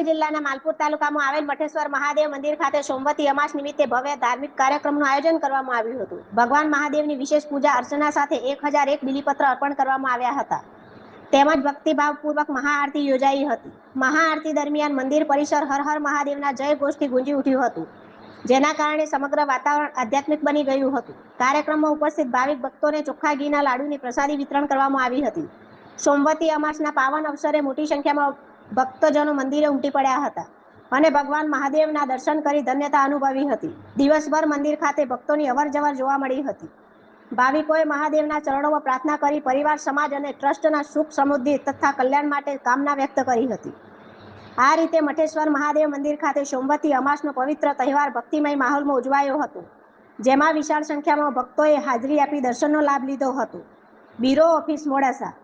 અરવલ્લી જિલ્લાના માલપુર તાલુકામાં આવેલ મઠેશ્વર મહાદેવ મંદિર ખાતે સોમવતી અમાસ નિમિત્તે ભવ્ય ધાર્મિક કાર્યક્રમનું આયોજન કરવામાં આવ્યું હતું. ભગવાન મહાદેવની વિશેષ પૂજા અર્ચના સાથે 1001 બિલીપત્ર અર્પણ કરવામાં આવ્યા હતા. તેમજ ભક્તિભાવપૂર્વક મહાઆરતી યોજાઈ હતી. મહાઆરતી દરમિયાન મંદિર પરિસર હર હર મહાદેવના જય ઘોષથી ગુંજી ઉઠ્યું હતું, જેના કારણે સમગ્ર વાતાવરણ આધ્યાત્મિક બની ગયું હતું. કાર્યક્રમમાં ઉપસ્થિત ભાવિક ભક્તોને ચોખ્ખા ઘીના લાડુની પ્રસાદી વિતરણ કરવામાં આવી હતી. સોમવતી અમાસના પાવન અવસરે મોટી સંખ્યામાં ભક્તજનો મંદિરે ઉમટી પડ્યા હતા અને ભગવાન મહાદેવના દર્શન કરી ધન્યતા અનુભવી હતી. દિવસભર મંદિર ખાતે ભક્તોની અવરજવર જોવા મળી હતી. ભાવિકોએ મહાદેવના ચરણોમાં પ્રાર્થના કરી પરિવાર, સમાજ અને ટ્રસ્ટના સુખ, સમૃદ્ધિ તથા કલ્યાણ માટે કામના વ્યક્ત કરી હતી. આ રીતે મઠેશ્વર મહાદેવ મંદિર ખાતે સોમવતી અમાસનો પવિત્ર તહેવાર ભક્તિમય માહોલમાં ઉજવાયો હતો, જેમાં વિશાળ સંખ્યામાં ભક્તોએ હાજરી આપી દર્શનનો લાભ લીધો હતો. Bureau office, Modasa.